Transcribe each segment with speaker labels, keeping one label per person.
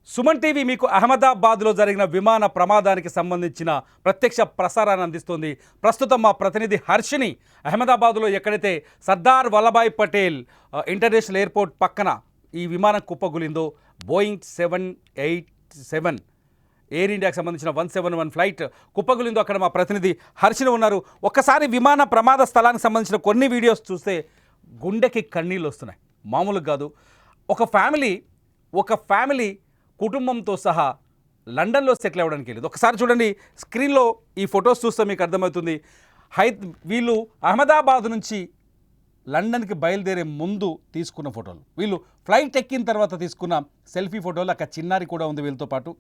Speaker 1: Suman TV మీకు అహ్మదాబాద్లో జరిగిన విమాన ప్రమాదానికి సంబంధించిన ప్రత్యక్ష ప్రసారాన్ని అందిస్తుంది. ప్రస్తుతం మా ప్రతినిధి హర్షిని అహ్మదాబాద్లో ఎక్కడైతే సర్దార్ వల్లభాయ్ పటేల్ ఇంటర్నేషనల్ ఎయిర్పోర్ట్ పక్కన ఈ విమానం కుప్పగులిందో, బోయింగ్ 787 ఎయిర్ ఇండియాకి సంబంధించిన 171 ఫ్లైట్ కుప్పగులిందో అక్కడ మా ప్రతినిధి హర్షిని ఉన్నారు. ఒక్కసారి విమాన ప్రమాద స్థలానికి సంబంధించిన కొన్ని వీడియోస్ చూస్తే గుండెకి కన్నీళ్ళు వస్తున్నాయి. మామూలుగా కాదు. ఒక ఫ్యామిలీ కుటుంబంతో సహా లండన్లో సెటిల్ అవ్వడానికి వెళ్ళేది. ఒకసారి చూడండి, స్క్రీన్లో ఈ ఫొటోస్ చూస్తే మీకు అర్థమవుతుంది. వీళ్ళు అహ్మదాబాద్ నుంచి లండన్కి బయలుదేరే ముందు తీసుకున్న ఫోటోలు, వీళ్ళు ఫ్లైట్ ఎక్కిన తర్వాత తీసుకున్న సెల్ఫీ ఫోటోలు. అక్కడ చిన్నారి కూడా ఉంది వీళ్ళతో పాటు.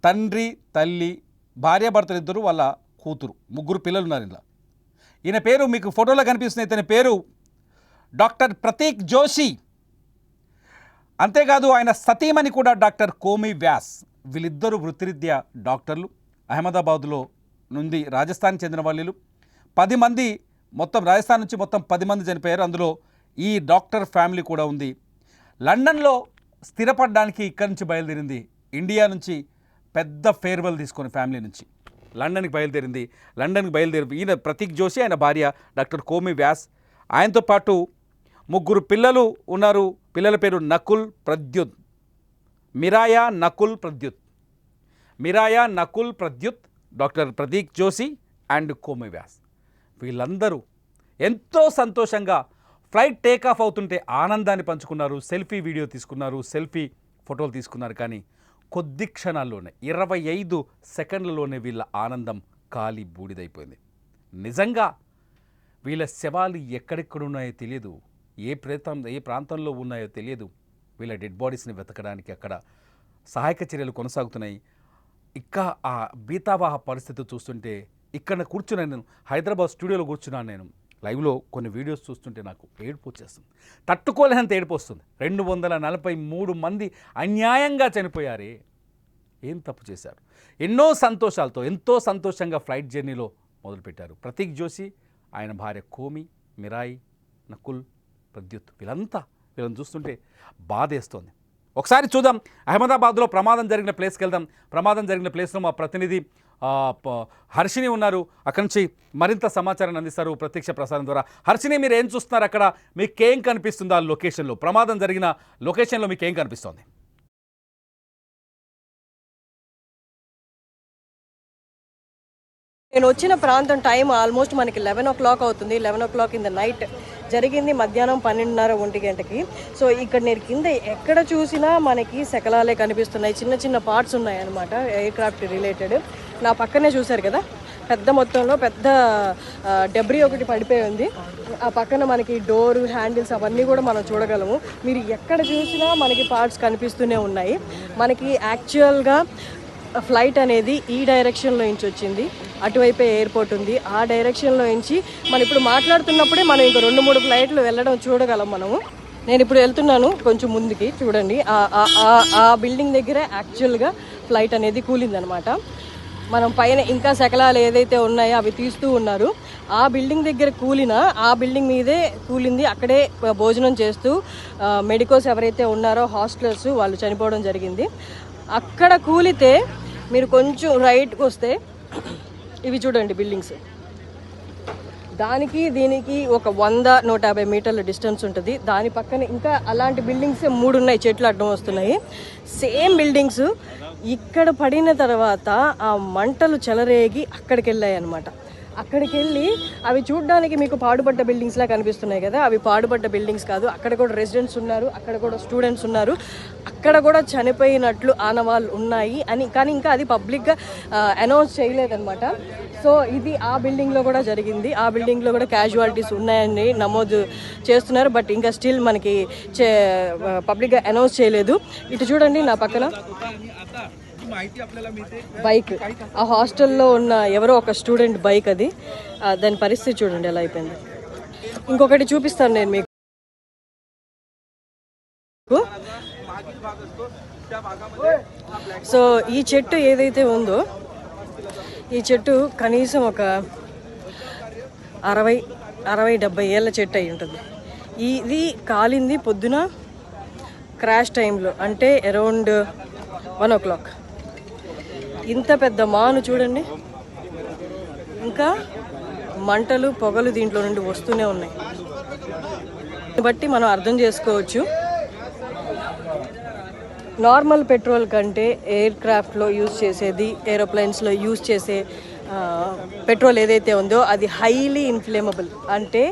Speaker 1: తండ్రి, తల్లి, భార్యాభర్తలు ఇద్దరు, వాళ్ళ కూతురు, ముగ్గురు పిల్లలు ఉన్నారు ఇలా. ఈయన పేరు మీకు ఫోటోలో కనిపిస్తున్న ఇతని పేరు డాక్టర్ ప్రతీక్ జోషి. అంతేకాదు ఆయన సతీమణి కూడా డాక్టర్ కోమి వ్యాస్. వీళ్ళిద్దరూ వృత్తిరీత్యా డాక్టర్లు. అహ్మదాబాద్లో నుండి రాజస్థాన్కి చెందిన వాళ్ళు. 10 మంది, మొత్తం రాజస్థాన్ నుంచి మొత్తం 10 మంది చనిపోయారు. అందులో ఈ డాక్టర్ ఫ్యామిలీ కూడా ఉంది. లండన్లో స్థిరపడడానికి ఇక్కడి నుంచి బయలుదేరింది. ఇండియా నుంచి పెద్ద ఫేర్వెల్ తీసుకొని ఫ్యామిలీ నుంచి లండన్కి బయలుదేరింది. ఈయన ప్రతీక్ జోషి, ఆయన భార్య డాక్టర్ కోమి వ్యాస్. ఆయనతో పాటు ముగ్గురు పిల్లలు ఉన్నారు. పిల్లల పేరు నకుల్ ప్రద్యుత్, మిరాయా నకుల్ ప్రద్యుత్, డాక్టర్ ప్రతీక్ జోషి అండ్ కోమి వ్యాస్. వీళ్ళందరూ ఎంతో సంతోషంగా ఫ్లైట్ టేక్ ఆఫ్ అవుతుంటే ఆనందాన్ని పంచుకున్నారు. సెల్ఫీ వీడియో తీసుకున్నారు, సెల్ఫీ ఫోటోలు తీసుకున్నారు. కానీ కొద్ది క్షణాల్లోనే 25 సెకండ్లలోనే వీళ్ళ ఆనందం కాలి బూడిదైపోయింది. నిజంగా వీళ్ళ శవాలు ఎక్కడెక్కడున్నాయో తెలియదు, ఏ ప్రాంతంలో ఉన్నాయో తెలియదు. వీళ్ళ డెడ్ బాడీస్ని వెతకడానికి అక్కడ సహాయక చర్యలు కొనసాగుతున్నాయి. ఇంకా ఆ బీతావాహ పరిస్థితి చూస్తుంటే, ఇక్కడ కూర్చున్నాను నేను, హైదరాబాద్ స్టూడియోలో కూర్చున్నాను నేను. లైవ్లో కొన్ని వీడియోస్ చూస్తుంటే నాకు ఏడుపు వచ్చేస్తుంది, తట్టుకోలేనంత ఏడుపు వస్తుంది. 243 మంది అన్యాయంగా చనిపోయారే, ఏం తప్పు చేశారు? ఎంతో సంతోషంగా ఫ్లైట్ జర్నీలో మొదలుపెట్టారు. ప్రతీక్ జోషి, ఆయన భార్య కోమి, మిరాయి, నకుల్ ప్రద్యుత్, వీళ్ళని చూస్తుంటే బాధేస్తోంది. ఒకసారి చూద్దాం, అహ్మదాబాద్లో ప్రమాదం జరిగిన ప్లేస్కి వెళ్దాం. ప్రమాదం జరిగిన ప్లేస్లో మా ప్రతినిధి హర్షిని ఉన్నారు. అక్కడి నుంచి మరింత సమాచారాన్ని అందిస్తారు ప్రత్యక్ష ప్రసారం ద్వారా. హర్షిని, మీరు ఏం చూస్తున్నారు అక్కడ? మీకేం కనిపిస్తుంది ఆ లొకేషన్లో, ప్రమాదం జరిగిన లొకేషన్లో మీకు ఏం కనిపిస్తుంది?
Speaker 2: నేను వచ్చిన ప్రాంతం టైం ఆల్మోస్ట్ మనకి 11 o'clock అవుతుంది. 11 o'clock ఇన్ ద నైట్ జరిగింది, మధ్యాహ్నం 12:30-1 గంటకి. సో ఇక్కడ నేను కింద ఎక్కడ చూసినా మనకి శకలాలే కనిపిస్తున్నాయి, చిన్న పార్ట్స్ ఉన్నాయి అన్నమాట, ఎయిర్ క్రాఫ్ట్ రిలేటెడ్. నా పక్కనే చూశారు కదా, పెద్ద మొత్తంలో పెద్ద డెబ్రీ ఒకటి పడిపోయి ఉంది. ఆ పక్కన మనకి డోర్ హ్యాండిల్స్ అవన్నీ కూడా మనం చూడగలము. మీరు ఎక్కడ చూసినా మనకి పార్ట్స్ కనిపిస్తూనే ఉన్నాయి. మనకి యాక్చువల్గా ఫ్లైట్ అనేది ఈ డైరెక్షన్లో నుంచి వచ్చింది, అటువైపే ఎయిర్పోర్ట్ ఉంది. ఆ డైరెక్షన్లో నుంచి మనం ఇప్పుడు మాట్లాడుతున్నప్పుడే మనం ఇంకో 2-3 ఫ్లైట్లు వెళ్ళడం చూడగలం మనము. నేను ఇప్పుడు వెళ్తున్నాను కొంచెం ముందుకి, చూడండి ఆ బిల్డింగ్ దగ్గర యాక్చువల్గా ఫ్లైట్ అనేది కూలిందనమాట. మనం పైన ఇంకా శకలాలు ఏదైతే ఉన్నాయో అవి తీస్తూ ఉన్నారు. ఆ బిల్డింగ్ దగ్గర ఆ బిల్డింగ్ మీదే కూలింది. అక్కడే భోజనం చేస్తూ మెడికోస్ ఎవరైతే ఉన్నారో హాస్టలర్స్, వాళ్ళు చనిపోవడం జరిగింది. అక్కడ కూలితే మీరు కొంచెం రైట్కి వస్తే ఇవి చూడండి బిల్డింగ్స్, దీనికి ఒక 100-150 మీటర్ల డిస్టెన్స్ ఉంటుంది. దాని పక్కన ఇంకా అలాంటి బిల్డింగ్స్ 3 ఉన్నాయి, చెట్లు అడ్డం వస్తున్నాయి. సేమ్ బిల్డింగ్స్ ఇక్కడ పడిన తర్వాత ఆ మంటలు చెలరేగి అక్కడికి వెళ్ళాయి అన్నమాట. అక్కడికి వెళ్ళి అవి చూడడానికి మీకు పాడుపడ్డ బిల్డింగ్స్లా కనిపిస్తున్నాయి కదా, అవి పాడుపడ్డ బిల్డింగ్స్ కాదు. అక్కడ కూడా రెసిడెంట్స్ ఉన్నారు, అక్కడ కూడా స్టూడెంట్స్ ఉన్నారు, అక్కడ కూడా చనిపోయినట్లు ఆనవాళ్ళు ఉన్నాయి అని. కానీ ఇంకా అది పబ్లిక్గా అనౌన్స్ చేయలేదన్నమాట. సో ఇది ఆ బిల్డింగ్లో కూడా జరిగింది. ఆ బిల్డింగ్లో కూడా క్యాజువాలిటీస్ ఉన్నాయని నమోదు చేస్తున్నారు. బట్ ఇంకా స్టిల్ మనకి పబ్లిక్గా అనౌన్స్ చేయలేదు. ఇటు చూడండి నా పక్కన బైక్, ఆ హాస్టల్లో ఉన్న ఎవరో ఒక స్టూడెంట్ బైక్ అది. దాని పరిస్థితి చూడండి ఎలా అయిపోయింది. ఇంకొకటి చూపిస్తాను నేను మీకు. సో ఈ చెట్టు ఏదైతే ఉందో, ఈ చెట్టు కనీసం ఒక 60-70 ఏళ్ళ చెట్టు అయి ఉంటుంది. ఇది కాలింది పొద్దున క్రాష్ టైంలో, అంటే అరౌండ్ 1 o'clock. ఇంత పెద్ద మాను చూడండి, ఇంకా మంటలు పొగలు దీంట్లో నుండి వస్తూనే ఉన్నాయి. బట్టి మనం అర్థం చేసుకోవచ్చు, నార్మల్ పెట్రోల్ కంటే ఎయిర్ క్రాఫ్ట్లో యూజ్ చేసేది, ఏరోప్లేన్స్లో యూజ్ చేసే పెట్రోల్ ఏదైతే ఉందో అది హైలీ ఇన్ఫ్లేమబుల్. అంటే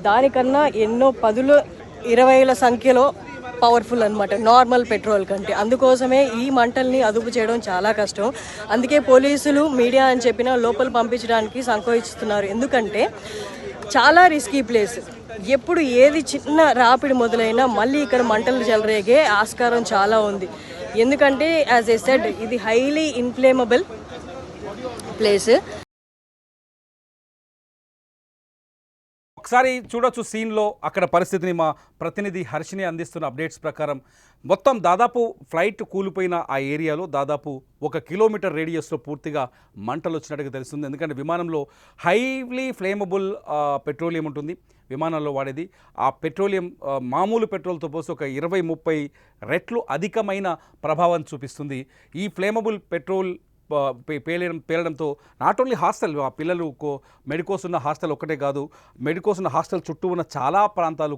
Speaker 2: దానికన్నా ఎన్నో 10-20ల సంఖ్యలో పవర్ఫుల్ అనమాట నార్మల్ పెట్రోల్ కంటే. అందుకోసమే ఈ మంటల్ని అదుపు చేయడం చాలా కష్టం. అందుకే పోలీసులు మీడియా అని చెప్పినా లోపల పంపించడానికి సంకోచిస్తున్నారు. ఎందుకంటే చాలా రిస్కీ ప్లేస్. ఎప్పుడు ఏది చిన్న రాపిడి మొదలైనా మళ్ళీ ఇక్కడ మంటలు చెలరేగే ఆస్కారం చాలా ఉంది. ఎందుకంటే యాజ్ ఏ సెడ్ ఇది హైలీ ఇన్ఫ్లేమబుల్ ప్లేస్.
Speaker 1: ఒకసారి చూడొచ్చు సీన్లో అక్కడ పరిస్థితిని. మా ప్రతినిధి హర్షిని అందిస్తున్న అప్డేట్స్ ప్రకారం మొత్తం దాదాపు ఫ్లైట్ కూలిపోయిన ఆ ఏరియాలో దాదాపు 1 కిలోమీటర్ రేడియస్లో పూర్తిగా మంటలు వచ్చినట్టుగా తెలుస్తుంది. ఎందుకంటే విమానంలో హైలీ ఫ్లేమబుల్ పెట్రోలియం ఉంటుంది విమానంలో వాడేది. ఆ పెట్రోలియం మామూలు పెట్రోల్తో పోసి ఒక 20-30 రెట్లు అధికమైన ప్రభావం చూపిస్తుంది. ఈ ఫ్లేమబుల్ పెట్రోల్ పేలడంతో నాట్ ఓన్లీ హాస్టల్, ఆ పిల్లలు మెడికోస్ ఉన్న హాస్టల్ ఒక్కటే కాదు, మెడికోస్ ఉన్న హాస్టల్ చుట్టూ ఉన్న చాలా ప్రాంతాలు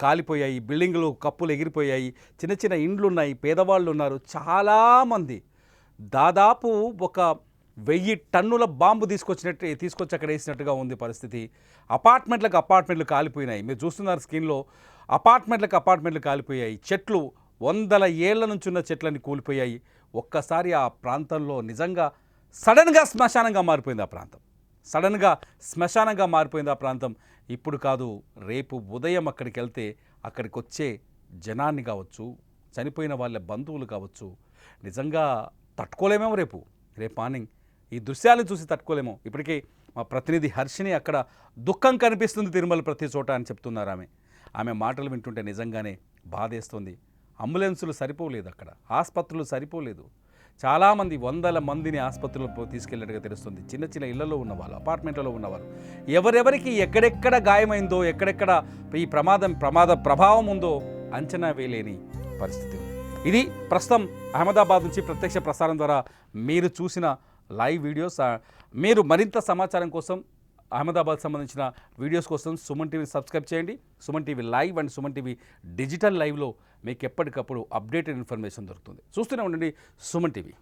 Speaker 1: కాలిపోయాయి. బిల్డింగులు కప్పులు ఎగిరిపోయాయి. చిన్న చిన్న ఇండ్లు ఉన్నాయి, పేదవాళ్ళు ఉన్నారు. చాలామంది దాదాపు 1000 టన్నుల బాంబు తీసుకొచ్చి అక్కడ వేసినట్టుగా ఉంది పరిస్థితి. అపార్ట్మెంట్లు కాలిపోయినాయి. మీరు చూస్తున్నారు స్క్రీన్లో, అపార్ట్మెంట్లు కాలిపోయాయి. చెట్లు 100 ఏళ్ల నుంచి ఉన్న చెట్లన్నీ కూలిపోయాయి. ఒక్కసారి ఆ ప్రాంతంలో నిజంగా సడన్గా శ్మశానంగా మారిపోయింది ఆ ప్రాంతం. ఇప్పుడు కాదు, రేపు ఉదయం అక్కడికి వెళ్తే అక్కడికి వచ్చే జనాన్ని కావచ్చు, చనిపోయిన వాళ్ళ బంధువులు కావచ్చు, నిజంగా తట్టుకోలేమేమో. రేపు మార్నింగ్ ఈ దృశ్యాలను చూసి తట్టుకోలేమో. ఇప్పటికే మా ప్రతినిధి హర్షిని అక్కడ దుఃఖం కనిపిస్తుంది తిరుమల ప్రతి చోట అని చెప్తున్నారు. ఆమె మాటలు వింటుంటే నిజంగానే బాధేస్తుంది. అంబులెన్సులు సరిపోలేదు, అక్కడ ఆసుపత్రులు సరిపోలేదు. చాలామంది 100 మందిని ఆసుపత్రులకు తీసుకెళ్ళినట్టుగా తెలుస్తుంది. చిన్న చిన్న ఇళ్లలో ఉన్నవాళ్ళు, అపార్ట్మెంట్లలో ఉన్నవారు, ఎవరెవరికి ఎక్కడెక్కడ గాయమైందో, ఎక్కడెక్కడ ఈ ప్రమాద ప్రభావం ఉందో అంచనా వేయలేని పరిస్థితి ఉంది. ఇది ప్రస్తుతం అహ్మదాబాద్ నుంచి ప్రత్యక్ష ప్రసారం ద్వారా మీరు చూసిన లైవ్ వీడియోస్. మీరు మరింత సమాచారం కోసం, అహ్మదాబాద్ సంబంధించిన వీడియోస్ కోసం సుమన్ టీవీ సబ్స్క్రైబ్ చేయండి. Suman TV live and Suman TV digital లైవ్లో మీకు ఎప్పటికప్పుడు అప్డేటెడ్ ఇన్ఫర్మేషన్ దొరుకుతుంది. చూస్తూనే ఉండండి సుమన్ టీవీ.